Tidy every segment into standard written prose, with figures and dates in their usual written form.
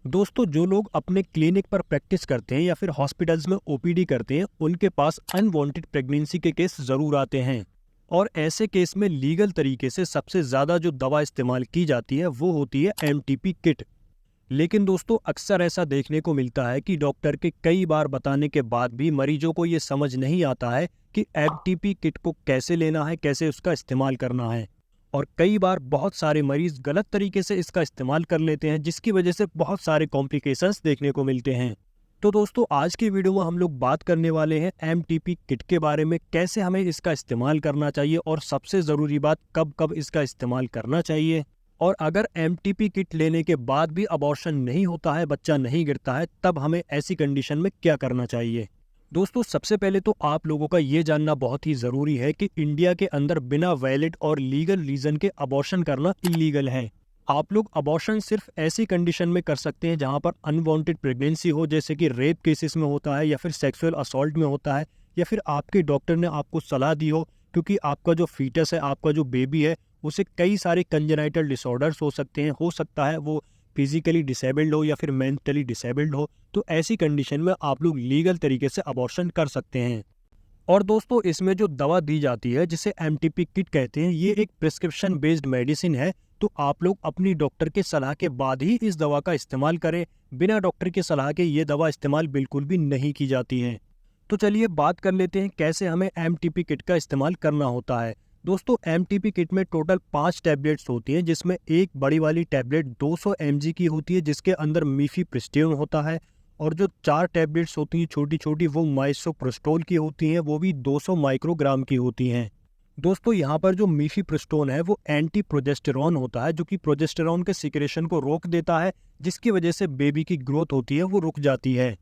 दोस्तों, जो लोग अपने क्लिनिक पर प्रैक्टिस करते हैं या फिर हॉस्पिटल्स में ओपीडी करते हैं, उनके पास अनवांटेड प्रेगनेंसी के केस जरूर आते हैं। और ऐसे केस में लीगल तरीके से सबसे ज्यादा जो दवा इस्तेमाल की जाती है वो होती है एमटीपी किट। लेकिन दोस्तों, अक्सर ऐसा देखने को मिलता है कि डॉक्टर के कई बार बताने के बाद भी मरीजों को ये समझ नहीं आता है कि एमटीपी किट को कैसे लेना है, कैसे उसका इस्तेमाल करना है। और कई बार बहुत सारे मरीज गलत तरीके से इसका इस्तेमाल कर लेते हैं, जिसकी वजह से बहुत सारे कॉम्प्लिकेशंस देखने को मिलते हैं। तो दोस्तों, आज की वीडियो में हम लोग बात करने वाले हैं एमटीपी किट के बारे में, कैसे हमें इसका इस्तेमाल करना चाहिए और सबसे ज़रूरी बात, कब कब इसका इस्तेमाल करना चाहिए। और अगर एमटीपी किट लेने के बाद भी अबॉर्शन नहीं होता है, बच्चा नहीं गिरता है, तब हमें ऐसी कंडीशन में क्या करना चाहिए। दोस्तों, सबसे पहले तो आप लोगों का ये जानना बहुत ही ज़रूरी है कि इंडिया के अंदर बिना वैलिड और लीगल रीज़न के अबॉर्शन करना इलीगल है। आप लोग अबॉर्शन सिर्फ ऐसी कंडीशन में कर सकते हैं जहां पर अनवांटेड प्रेगनेंसी हो, जैसे कि रेप केसेस में होता है या फिर सेक्सुअल असॉल्ट में होता है, या फिर आपके डॉक्टर ने आपको सलाह दी हो क्योंकि आपका जो फीटस है, आपका जो बेबी है, उसे कई सारे कंजेनाइटल डिसऑर्डर्स हो सकते हैं। हो सकता है वो फिजिकली डिसेबल्ड हो या फिर मेंटली डिसेबल्ड हो। तो ऐसी कंडीशन में आप लोग लीगल तरीके से अबॉर्शन कर सकते हैं। और दोस्तों, इसमें जो दवा दी जाती है जिसे एमटीपी किट कहते हैं, ये एक प्रिस्क्रिप्शन बेस्ड मेडिसिन है। तो आप लोग अपनी डॉक्टर के सलाह के बाद ही इस दवा का इस्तेमाल करें। बिना डॉक्टर की सलाह के ये दवा इस्तेमाल बिल्कुल भी नहीं की जाती है। तो चलिए बात कर लेते हैं कैसे हमें एमटीपी किट का इस्तेमाल करना होता है। दोस्तों, एमटीपी किट में टोटल 5 टैबलेट्स होती हैं, जिसमें एक बड़ी वाली टैबलेट 200 mg की होती है, जिसके अंदर मीफीप्रिस्टोन होता है। और जो 4 टैबलेट्स होती हैं छोटी छोटी, वो माइसोप्रोस्टोल की होती हैं, वो भी 200 माइक्रोग्राम की होती हैं। दोस्तों, यहाँ पर जो मीफीप्रिस्टोन है वो एंटी प्रोजेस्टेरॉन होता है, जो कि प्रोजेस्टेरॉन के सिक्रेशन को रोक देता है, जिसकी वजह से बेबी की ग्रोथ होती है वो रुक जाती है।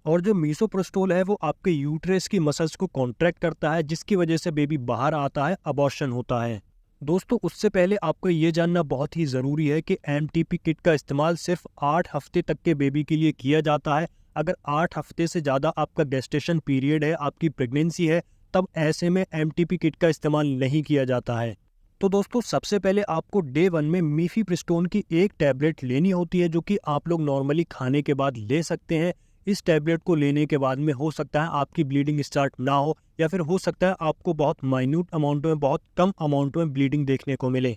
और जो मीसोप्रोस्टोल है वो आपके यूट्रस की मसल्स को कॉन्ट्रैक्ट करता है, जिसकी वजह से बेबी बाहर आता है, अबॉर्शन होता है। दोस्तों, उससे पहले आपको ये जानना बहुत ही ज़रूरी है कि एमटीपी किट का इस्तेमाल सिर्फ 8 हफ्ते तक के बेबी के लिए किया जाता है। अगर 8 हफ्ते से ज़्यादा आपका गेस्टेशन पीरियड है, आपकी प्रेगनेंसी है, तब ऐसे में एमटीपी किट का इस्तेमाल नहीं किया जाता है। तो दोस्तों, सबसे पहले आपको डे 1 में मीफीप्रिस्टोन की एक टैबलेट लेनी होती है, जो कि आप लोग नॉर्मली खाने के बाद ले सकते हैं। इस टैबलेट को लेने के बाद में हो सकता है आपकी ब्लीडिंग स्टार्ट ना हो, या फिर हो सकता है आपको बहुत माइन्यूट अमाउंट में, बहुत कम अमाउंट में ब्लीडिंग देखने को मिले।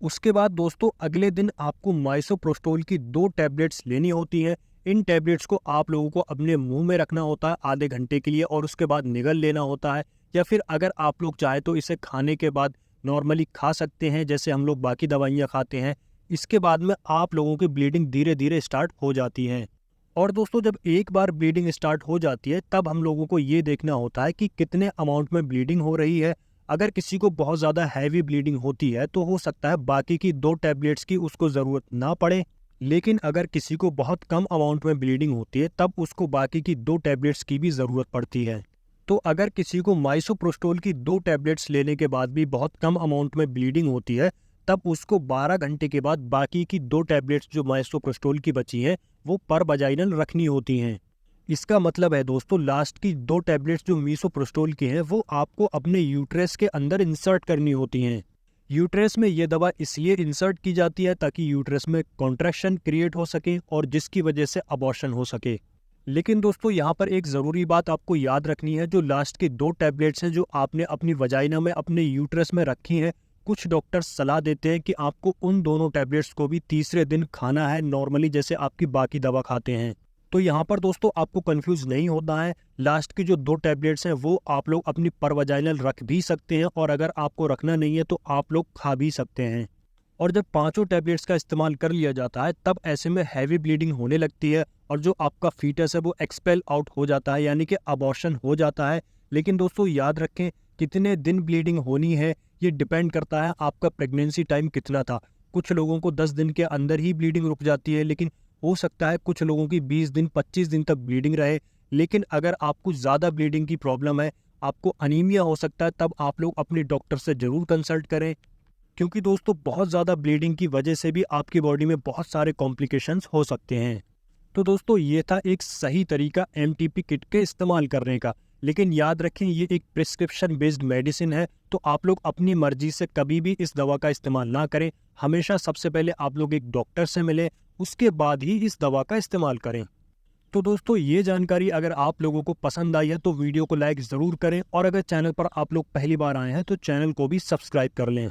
उसके बाद दोस्तों, अगले दिन आपको माइसोप्रोस्टोल की 2 टैबलेट्स लेनी होती हैं। इन टैबलेट्स को आप लोगों को अपने मुंह में रखना होता है आधे घंटे के लिए, और उसके बाद निगल लेना होता है। या फिर अगर आप लोग चाहे तो इसे खाने के बाद नॉर्मली खा सकते हैं, जैसे हम लोग बाकी दवाइयाँ खाते हैं। इसके बाद में आप लोगों की ब्लीडिंग धीरे धीरे स्टार्ट हो जाती है। और दोस्तों, जब एक बार ब्लीडिंग स्टार्ट हो जाती है, तब हम लोगों को ये देखना होता है कि कितने अमाउंट में ब्लीडिंग हो रही है। अगर किसी को बहुत ज़्यादा हैवी ब्लीडिंग होती है तो हो सकता है बाकी की 2 टैबलेट्स की उसको ज़रूरत ना पड़े। लेकिन अगर किसी को बहुत कम अमाउंट में ब्लीडिंग होती है, तब उसको बाकी की 2 टैबलेट्स की भी ज़रूरत पड़ती है। तो अगर किसी को माइसोप्रोस्टोल की 2 टैबलेट्स लेने के बाद भी बहुत कम अमाउंट में ब्लीडिंग होती है, तब उसको 12 घंटे के बाद बाकी की 2 टैबलेट्स जो माइसोप्रोस्टोल की बची हैं, वो पर वजाइनल रखनी होती हैं। इसका मतलब है दोस्तों, लास्ट की 2 टैबलेट्स जो मीसोप्रोस्टोल की हैं, वो आपको अपने यूट्रस के अंदर इंसर्ट करनी होती हैं। यूट्रस में ये दवा इसलिए इंसर्ट की जाती है ताकि यूट्रस में कॉन्ट्रैक्शन क्रिएट हो सके और जिसकी वजह से अबॉर्शन हो सके। लेकिन दोस्तों, यहाँ पर एक ज़रूरी बात आपको याद रखनी है। जो लास्ट की 2 टैबलेट्स हैं जो आपने अपनी वजाइना में, अपने यूट्रस में रखी हैं, कुछ डॉक्टर्स सलाह देते हैं कि आपको उन दोनों टैबलेट्स को भी तीसरे दिन खाना है, नॉर्मली जैसे आपकी बाकी दवा खाते हैं। तो यहाँ पर दोस्तों, आपको कंफ्यूज नहीं होना है। लास्ट की जो 2 टैबलेट्स हैं वो आप लोग अपनी परवजाइनल रख भी सकते हैं, और अगर आपको रखना नहीं है तो आप लोग खा भी सकते हैं। और जब 5 टैबलेट्स का इस्तेमाल कर लिया जाता है, तब ऐसे में हैवी ब्लीडिंग होने लगती है, और जो आपका फीटस है वो एक्सपेल आउट हो जाता है, यानी कि अबॉर्शन हो जाता है। लेकिन दोस्तों, याद रखें, कितने दिन ब्लीडिंग होनी है ये डिपेंड करता है आपका प्रेगनेंसी टाइम कितना था। कुछ लोगों को 10 दिन के अंदर ही ब्लीडिंग रुक जाती है, लेकिन हो सकता है कुछ लोगों की 20 दिन 25 दिन तक ब्लीडिंग रहे। लेकिन अगर आपको ज़्यादा ब्लीडिंग की प्रॉब्लम है, आपको अनीमिया हो सकता है, तब आप लोग अपने डॉक्टर से ज़रूर कंसल्ट करें। क्योंकि दोस्तों, बहुत ज़्यादा ब्लीडिंग की वजह से भी आपकी बॉडी में बहुत सारे कॉम्प्लिकेशंस हो सकते हैं। तो दोस्तों, ये था एक सही तरीका एमटीपी किट के इस्तेमाल करने का। लेकिन याद रखें, ये एक प्रिस्क्रिप्शन बेस्ड मेडिसिन है, तो आप लोग अपनी मर्जी से कभी भी इस दवा का इस्तेमाल ना करें। हमेशा सबसे पहले आप लोग एक डॉक्टर से मिलें, उसके बाद ही इस दवा का इस्तेमाल करें। तो दोस्तों, ये जानकारी अगर आप लोगों को पसंद आई है तो वीडियो को लाइक ज़रूर करें, और अगर चैनल पर आप लोग पहली बार आए हैं तो चैनल को भी सब्सक्राइब कर लें।